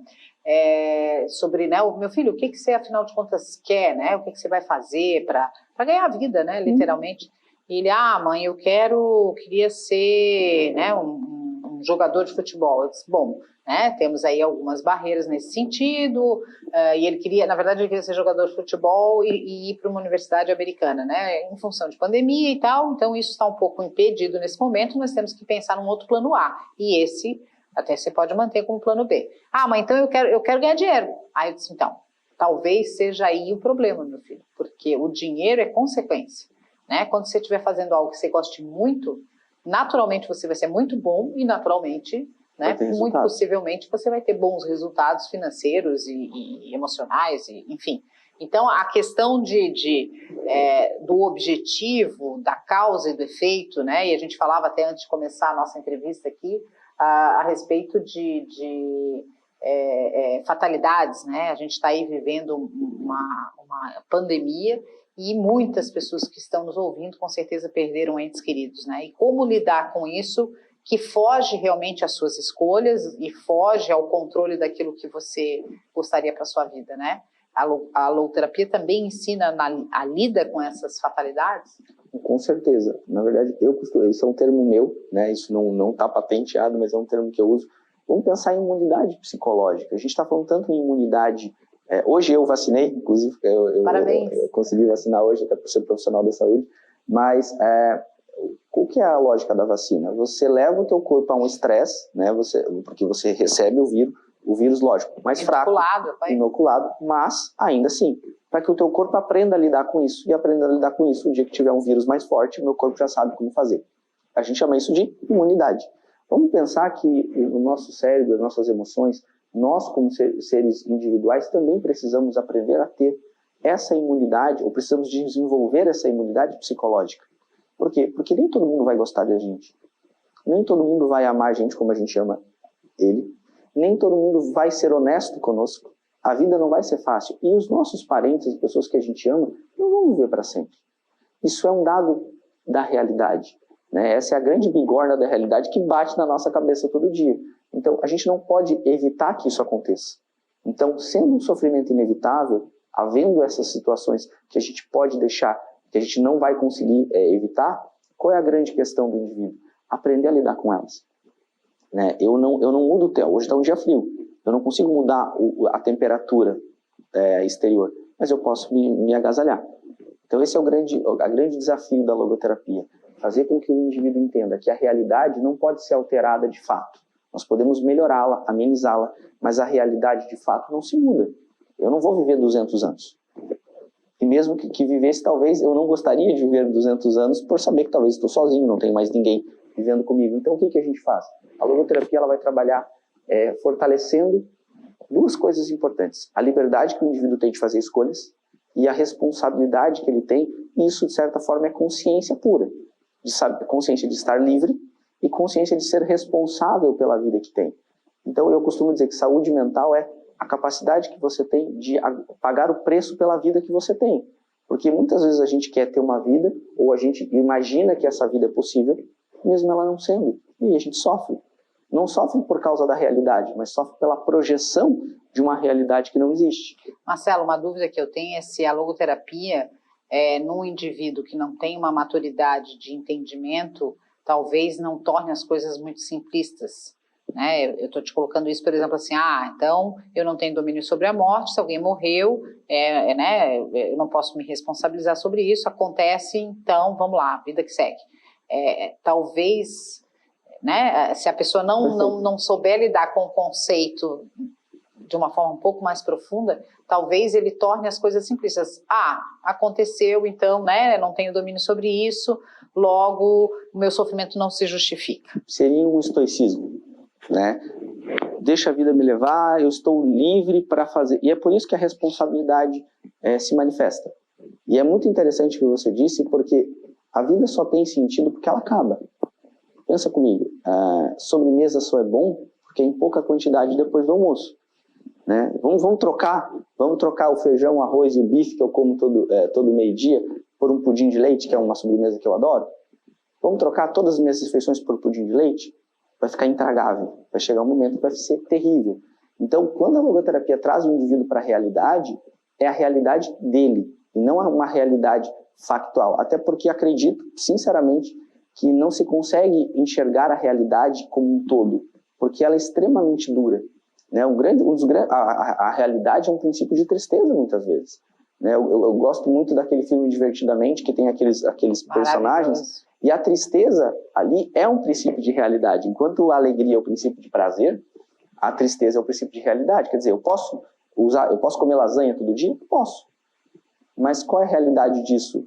Sobre, né, o meu filho, o que você, afinal de contas, quer, né? O que você vai fazer para ganhar a vida, né, literalmente. E ele, mãe, eu queria ser, né, um jogador de futebol. Eu disse, bom, né, temos aí algumas barreiras nesse sentido, e ele queria, na verdade, ele queria ser jogador de futebol e ir para uma universidade americana, né, em função de pandemia e tal, então isso está um pouco impedido nesse momento, nós temos que pensar num outro plano A, e esse até você pode manter como plano B. Mas então eu quero ganhar dinheiro. Aí eu disse, então, talvez seja aí o problema, meu filho, porque o dinheiro é consequência, né, quando você estiver fazendo algo que você goste muito, naturalmente você vai ser muito bom e naturalmente, né, muito possivelmente você vai ter bons resultados financeiros e emocionais, enfim. Então, a questão do objetivo, da causa e do efeito, né, e a gente falava até antes de começar a nossa entrevista aqui, a respeito de fatalidades, né, a gente está aí vivendo uma pandemia e muitas pessoas que estão nos ouvindo com certeza perderam entes queridos, né, e como lidar com isso que foge realmente às suas escolhas e foge ao controle daquilo que você gostaria para a sua vida, né? A logoterapia também ensina a lida com essas fatalidades? Com certeza. Na verdade, isso é um termo meu, né? Isso não está patenteado, mas é um termo que eu uso. Vamos pensar em imunidade psicológica. A gente está falando tanto em imunidade. Hoje eu vacinei, inclusive, Parabéns. Eu consegui vacinar hoje, até por ser profissional da saúde, mas qual que é a lógica da vacina? Você leva o teu corpo a um estresse, né? Porque você recebe o vírus, lógico, mais fraco, inoculado, mas ainda assim, para que o teu corpo aprenda a lidar com isso, e aprenda a lidar com isso, o dia que tiver um vírus mais forte, o meu corpo já sabe como fazer. A gente chama isso de imunidade. Vamos pensar que o nosso cérebro, as nossas emoções, nós como seres individuais também precisamos aprender a ter essa imunidade, ou precisamos desenvolver essa imunidade psicológica. Por quê? Porque nem todo mundo vai gostar de a gente. Nem todo mundo vai amar a gente como a gente ama ele. Nem todo mundo vai ser honesto conosco. A vida não vai ser fácil. E os nossos parentes, as pessoas que a gente ama, não vão viver para sempre. Isso é um dado da realidade, né? Essa é a grande bigorna da realidade que bate na nossa cabeça todo dia. Então, a gente não pode evitar que isso aconteça. Então, sendo um sofrimento inevitável, havendo essas situações que a gente pode deixar, que a gente não vai conseguir evitar, qual é a grande questão do indivíduo? Aprender a lidar com elas. Né? Eu não mudo o tempo. Hoje está um dia frio. Eu não consigo mudar a temperatura exterior, mas eu posso me agasalhar. Então esse é o grande desafio da logoterapia. Fazer com que o indivíduo entenda que a realidade não pode ser alterada de fato. Nós podemos melhorá-la, amenizá-la, mas a realidade de fato não se muda. Eu não vou viver 200 anos. E mesmo que vivesse, talvez, eu não gostaria de viver 200 anos por saber que talvez estou sozinho, não tenho mais ninguém vivendo comigo. Então, o que a gente faz? A logoterapia ela vai trabalhar fortalecendo duas coisas importantes. A liberdade que o indivíduo tem de fazer escolhas e a responsabilidade que ele tem isso, de certa forma, é consciência pura. Consciência de estar livre e consciência de ser responsável pela vida que tem. Então, eu costumo dizer que saúde mental é a capacidade que você tem de pagar o preço pela vida que você tem. Porque muitas vezes a gente quer ter uma vida, ou a gente imagina que essa vida é possível, mesmo ela não sendo. E aí a gente sofre. Não sofre por causa da realidade, mas sofre pela projeção de uma realidade que não existe. Marcelo, uma dúvida que eu tenho é se a logoterapia, num indivíduo que não tem uma maturidade de entendimento, talvez não torne as coisas muito simplistas. Né? Eu estou te colocando isso, por exemplo, assim, então eu não tenho domínio sobre a morte, se alguém morreu, né, eu não posso me responsabilizar sobre isso, acontece, então vamos lá, vida que segue. Talvez... Né? Se a pessoa não souber lidar com o conceito de uma forma um pouco mais profunda, talvez ele torne as coisas simplistas. Aconteceu, então, né? Não tenho domínio sobre isso, logo o meu sofrimento não se justifica. Seria um estoicismo, né? Deixa a vida me levar, eu estou livre para fazer. E é por isso que a responsabilidade se manifesta. E é muito interessante o que você disse, porque a vida só tem sentido porque ela acaba. Pensa comigo, sobremesa só é bom porque é em pouca quantidade depois do almoço. Né? Vamos trocar o feijão, o arroz e o bife que eu como todo meio-dia por um pudim de leite, que é uma sobremesa que eu adoro? Vamos trocar todas as minhas refeições por pudim de leite? Vai ficar intragável, vai chegar um momento que vai ser terrível. Então, quando a logoterapia traz o indivíduo para a realidade, é a realidade dele, e não uma realidade factual. Até porque acredito, sinceramente, que não se consegue enxergar a realidade como um todo, porque ela é extremamente dura. Né? A realidade é um princípio de tristeza, muitas vezes. Né? Eu gosto muito daquele filme Divertidamente, que tem aqueles personagens, e a tristeza ali é um princípio de realidade. Enquanto a alegria é o princípio de prazer, a tristeza é o princípio de realidade. Quer dizer, eu posso comer lasanha todo dia? Posso. Mas qual é a realidade disso?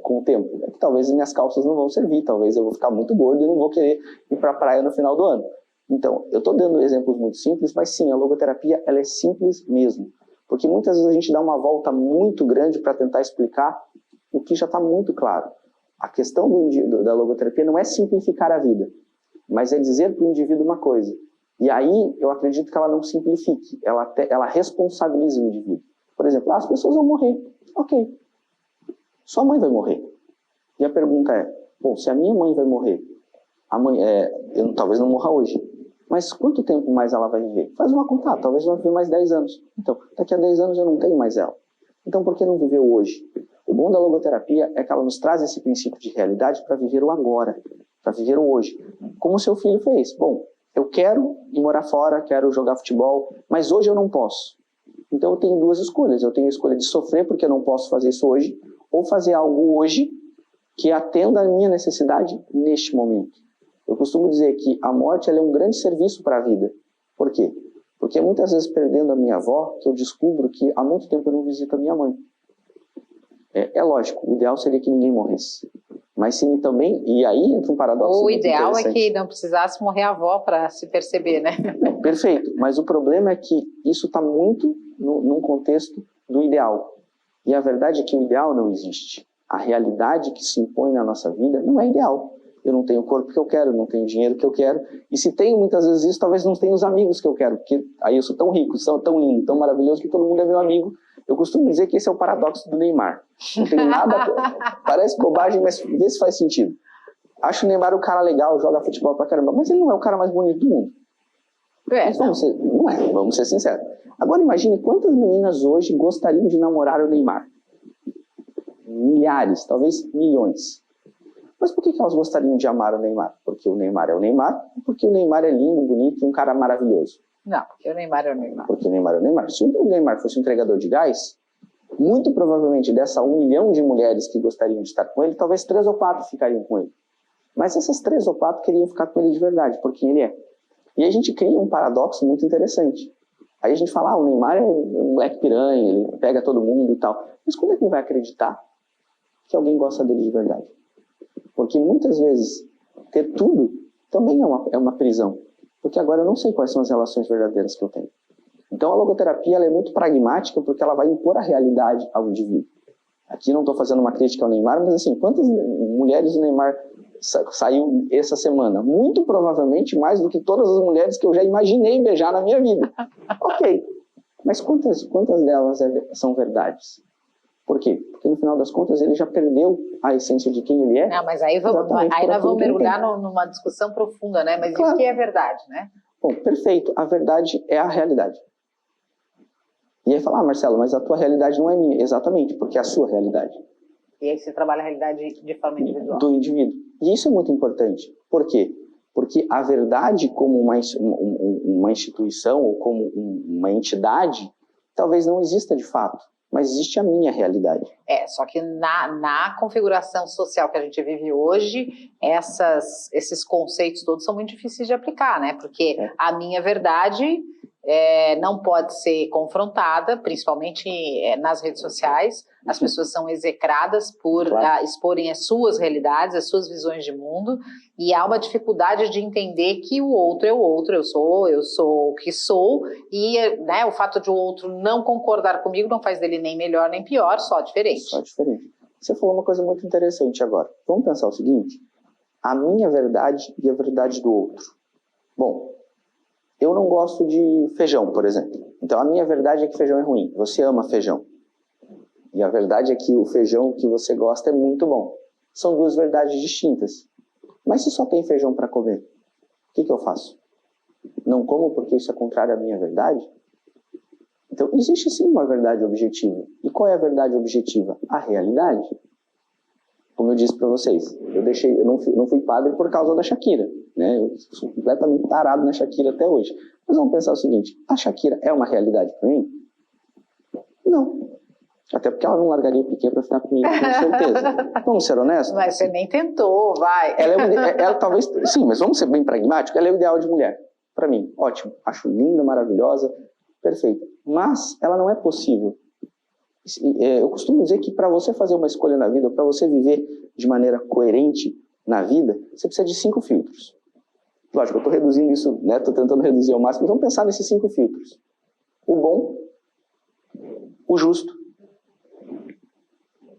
Com o tempo, é que talvez as minhas calças não vão servir, talvez eu vou ficar muito gordo e não vou querer ir para a praia no final do ano. Então, eu estou dando exemplos muito simples, mas sim, a logoterapia ela é simples mesmo, porque muitas vezes a gente dá uma volta muito grande para tentar explicar o que já está muito claro. A questão da logoterapia não é simplificar a vida, mas é dizer para o indivíduo uma coisa. E aí, eu acredito que ela não simplifique, ela responsabiliza o indivíduo. Por exemplo, as pessoas vão morrer, ok. Sua mãe vai morrer. E a pergunta é, se a minha mãe vai morrer, eu talvez não morra hoje, mas quanto tempo mais ela vai viver? Faz uma conta, talvez ela viver mais 10 anos. Então, daqui a 10 anos eu não tenho mais ela. Então, por que não viver hoje? O bom da logoterapia é que ela nos traz esse princípio de realidade para viver o agora, para viver o hoje. Como o seu filho fez. Eu quero ir morar fora, quero jogar futebol, mas hoje eu não posso. Então, eu tenho duas escolhas. Eu tenho a escolha de sofrer porque eu não posso fazer isso hoje, ou fazer algo hoje que atenda a minha necessidade neste momento. Eu costumo dizer que a morte ela é um grande serviço para a vida. Por quê? Porque muitas vezes, perdendo a minha avó, que eu descubro que há muito tempo eu não visito a minha mãe. É lógico, o ideal seria que ninguém morresse. Mas se também, e aí entra um paradoxo. O ideal é que não precisasse morrer a avó para se perceber, né? Perfeito, mas o problema é que isso está muito num contexto do ideal. E a verdade é que o ideal não existe. A realidade que se impõe na nossa vida não é ideal. Eu não tenho o corpo que eu quero, não tenho o dinheiro que eu quero. E se tenho muitas vezes isso, talvez não tenha os amigos que eu quero. Porque aí eu sou tão rico, tão lindo, tão maravilhoso que todo mundo é meu amigo. Eu costumo dizer que esse é o paradoxo do Neymar. Não tem nada... Parece bobagem, mas vê se faz sentido. Acho o Neymar um cara legal, joga futebol pra caramba. Mas ele não é o cara mais bonito do mundo. Vamos ser sinceros. Agora imagine quantas meninas hoje gostariam de namorar o Neymar. Milhares, talvez milhões. Mas por que elas gostariam de amar o Neymar? Porque o Neymar é o Neymar, ou porque o Neymar é lindo, bonito e um cara maravilhoso? Não, porque o Neymar é o Neymar. Porque o Neymar é o Neymar. Se o Neymar fosse um entregador de gás, muito provavelmente dessa 1 milhão de mulheres que gostariam de estar com ele, talvez 3 ou 4 ficariam com ele. Mas essas 3 ou 4 queriam ficar com ele de verdade, porque ele é. E a gente cria um paradoxo muito interessante. Aí a gente fala, o Neymar é um moleque piranha, ele pega todo mundo e tal. Mas como é que ele vai acreditar que alguém gosta dele de verdade? Porque muitas vezes ter tudo também é uma prisão. Porque agora eu não sei quais são as relações verdadeiras que eu tenho. Então a logoterapia ela é muito pragmática porque ela vai impor a realidade ao indivíduo. Aqui não estou fazendo uma crítica ao Neymar, mas assim, quantas mulheres o Neymar saiu essa semana? Muito provavelmente mais do que todas as mulheres que eu já imaginei beijar na minha vida. Ok, mas quantas delas são verdades? Por quê? Porque no final das contas ele já perdeu a essência de quem ele é. Não, mas aí nós vamos mergulhar numa discussão profunda, né? Mas claro. E o que é verdade, né? Bom, perfeito. A verdade é a realidade. E aí fala, Marcelo, mas a tua realidade não é minha. Exatamente, porque é a sua realidade. E aí você trabalha a realidade de forma individual. Do indivíduo. E isso é muito importante. Por quê? Porque a verdade como uma instituição ou como uma entidade talvez não exista de fato. Mas existe a minha realidade. Só que na configuração social que a gente vive hoje, esses conceitos todos são muito difíceis de aplicar, né? Porque a minha verdade não pode ser confrontada, principalmente nas redes sociais. As pessoas são execradas por exporem as suas realidades, as suas visões de mundo, e há uma dificuldade de entender que o outro é o outro, eu sou o que sou, e né, o fato de o outro não concordar comigo não faz dele nem melhor nem pior, só diferente. Só diferente. Você falou uma coisa muito interessante agora. Vamos pensar o seguinte, a minha verdade e a verdade do outro. Bom, eu não gosto de feijão, por exemplo. Então a minha verdade é que feijão é ruim. Você ama feijão. E a verdade é que o feijão que você gosta é muito bom. São duas verdades distintas. Mas se só tem feijão para comer, o que eu faço? Não como porque isso é contrário à minha verdade? Então existe sim uma verdade objetiva. E qual é a verdade objetiva? A realidade. Como eu disse para vocês, eu não fui padre por causa da Shakira, né? Eu sou completamente tarado na Shakira até hoje. Mas vamos pensar o seguinte, a Shakira é uma realidade para mim? Não. Até porque ela não largaria o Piquet para ficar comigo, com certeza. Vamos ser honestos? Mas você nem tentou, vai. Ela talvez, sim, mas vamos ser bem pragmáticos, ela é o ideal de mulher. Para mim, ótimo. Acho linda, maravilhosa, perfeita. Mas ela não é possível. Eu costumo dizer que para você fazer uma escolha na vida, para você viver de maneira coerente na vida, você precisa de 5 filtros. Lógico, eu estou reduzindo isso, né? Estou tentando reduzir ao máximo, mas vamos pensar nesses 5 filtros. O bom, o justo,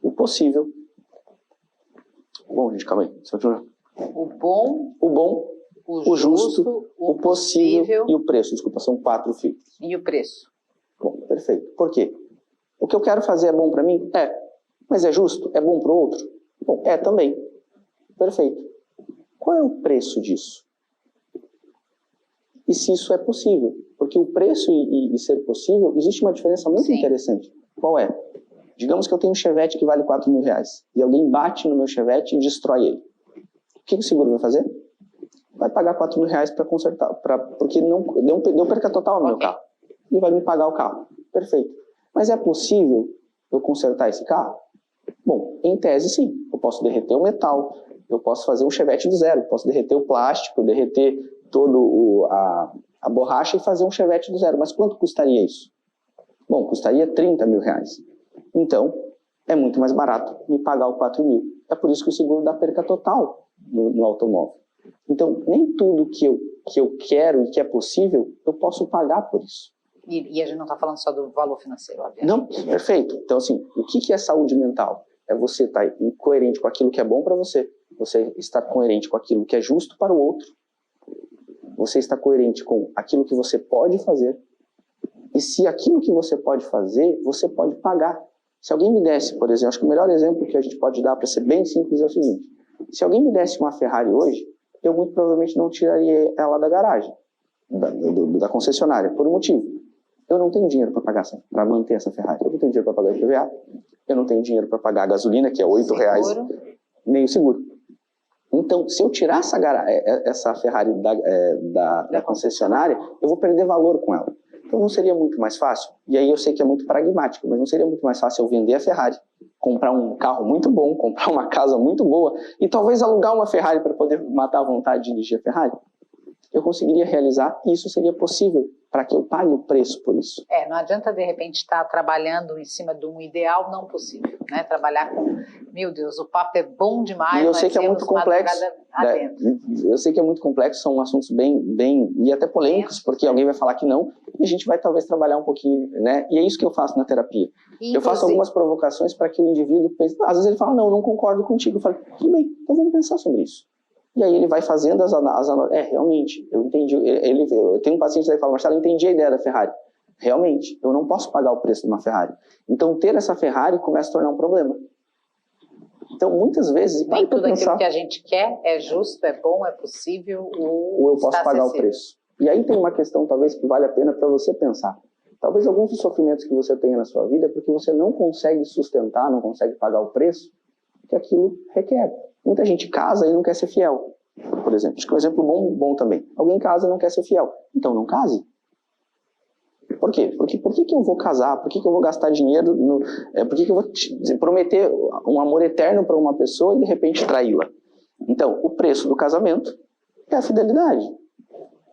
o possível. Bom, gente, calma aí. O bom, o justo, o possível e o preço. Desculpa, são 4 filtros. E o preço? Bom, perfeito. Por quê? O que eu quero fazer é bom para mim? É. Mas é justo? É bom para o outro? Bom, é também. Perfeito. Qual é o preço disso? E se isso é possível? Porque o preço e ser possível, existe uma diferença muito interessante. Qual é? Digamos que eu tenho um Chevette que vale R$4.000 e alguém bate no meu Chevette e destrói ele. O que o seguro vai fazer? Vai pagar R$4.000 para consertar, porque não deu perca total no meu carro. E vai me pagar o carro. Perfeito. Mas é possível eu consertar esse carro? Bom, em tese sim. Eu posso derreter o metal, eu posso fazer um Chevette do zero, posso derreter o plástico, derreter todo a borracha e fazer um Chevette do zero. Mas quanto custaria isso? Bom, custaria R$30.000. Então, é muito mais barato me pagar o 4.000. É por isso que o seguro dá perca total no automóvel. Então, nem tudo que eu quero e que é possível, eu posso pagar por isso. E a gente não está falando só do valor financeiro, obviamente. Não, perfeito. Então, assim, o que é saúde mental? É você estar coerente com aquilo que é bom para você. Você estar coerente com aquilo que é justo para o outro. Você está coerente com aquilo que você pode fazer. E se aquilo que você pode fazer, você pode pagar. Se alguém me desse, por exemplo, acho que o melhor exemplo que a gente pode dar para ser bem simples é o seguinte. Se alguém me desse uma Ferrari hoje, eu muito provavelmente não tiraria ela da garagem, da concessionária, por um motivo. Eu não tenho dinheiro para pagar, para manter essa Ferrari. Eu não tenho dinheiro para pagar o IPVA. Eu não tenho dinheiro para pagar a gasolina, que é R$8, nem o seguro. Então, se eu tirar essa Ferrari da concessionária, eu vou perder valor com ela. Então, não seria muito mais fácil? E aí eu sei que é muito pragmático, mas não seria muito mais fácil eu vender a Ferrari, comprar um carro muito bom, comprar uma casa muito boa e talvez alugar uma Ferrari para poder matar a vontade de dirigir a Ferrari? Eu conseguiria realizar e isso seria possível para que eu pague o preço por isso. Não adianta de repente estar trabalhando em cima de um ideal não possível, né? Trabalhar Meu Deus, o papo é bom demais. E eu sei que é muito complexo. Eu sei que é muito complexo, são assuntos bem e até polêmicos, porque alguém vai falar que não, e a gente vai talvez trabalhar um pouquinho, né? E é isso que eu faço na terapia. Eu faço algumas provocações para que o indivíduo pense, às vezes ele fala, não concordo contigo. Eu falo, tudo bem, então vamos pensar sobre isso. E aí ele vai fazendo as análises. Realmente, eu entendi. Eu tenho um paciente que fala, Marcelo, eu entendi a ideia da Ferrari. Realmente, eu não posso pagar o preço de uma Ferrari. Então, ter essa Ferrari começa a tornar um problema. Então, muitas vezes... Nem tudo aquilo que a gente quer é justo, é bom, é possível, ou eu posso pagar o preço. E aí tem uma questão, talvez, que vale a pena para você pensar. Talvez alguns dos sofrimentos que você tenha na sua vida é porque você não consegue sustentar, não consegue pagar o preço que aquilo requer. Muita gente casa e não quer ser fiel, por exemplo. Acho que é um exemplo bom também. Alguém casa e não quer ser fiel. Então, não case. Por quê? Porque por que eu vou casar? Por que eu vou gastar dinheiro? Por que eu vou prometer um amor eterno para uma pessoa e de repente traí-la? Então, o preço do casamento é a fidelidade.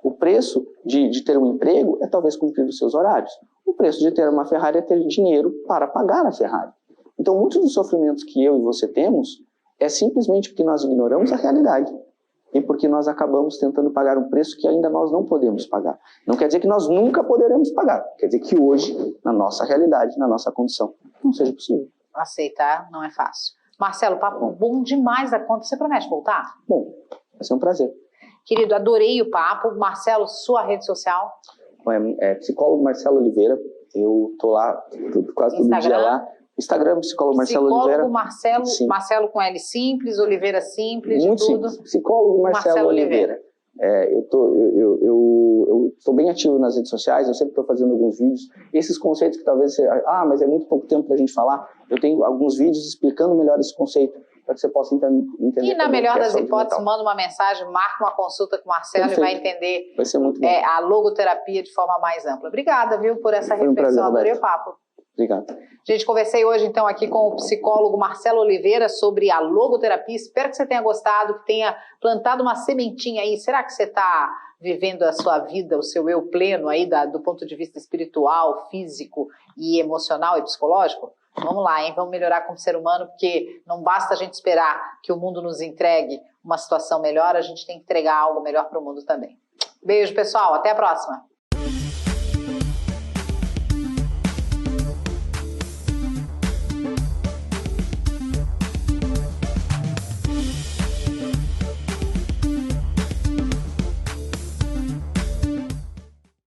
O preço de ter um emprego é talvez cumprir os seus horários. O preço de ter uma Ferrari é ter dinheiro para pagar a Ferrari. Então, muitos dos sofrimentos que eu e você temos é simplesmente porque nós ignoramos a realidade. E porque nós acabamos tentando pagar um preço que ainda nós não podemos pagar. Não quer dizer que nós nunca poderemos pagar. Quer dizer que hoje, na nossa realidade, na nossa condição, não seja possível. Aceitar não é fácil. Marcelo, papo bom demais da conta. Você promete voltar? Bom, vai ser um prazer. Querido, adorei o papo. Marcelo, sua rede social? É psicólogo Marcelo Oliveira. Eu tô lá quase todo dia lá. Instagram, psicólogo Marcelo Oliveira. Marcelo com L simples, Oliveira simples, muito tudo. Simples. Psicólogo Marcelo Oliveira. Eu tô bem ativo nas redes sociais, eu sempre estou fazendo alguns vídeos. Esses conceitos que talvez você... mas é muito pouco tempo para a gente falar. Eu tenho alguns vídeos explicando melhor esse conceito, para que você possa entender. E na melhor das hipóteses, manda uma mensagem, marca uma consulta com o Marcelo. Perfeito. E vai entender. Vai ser muito bom. A logoterapia de forma mais ampla. Obrigada, viu, por essa reflexão. Adorei o papo. Obrigado. Gente, conversei hoje então aqui com o psicólogo Marcelo Oliveira sobre a logoterapia. Espero que você tenha gostado, que tenha plantado uma sementinha aí. Será que você está vivendo a sua vida, o seu eu pleno aí do ponto de vista espiritual, físico e emocional e psicológico? Vamos lá, hein? Vamos melhorar como ser humano, porque não basta a gente esperar que o mundo nos entregue uma situação melhor, a gente tem que entregar algo melhor para o mundo também. Beijo, pessoal. Até a próxima.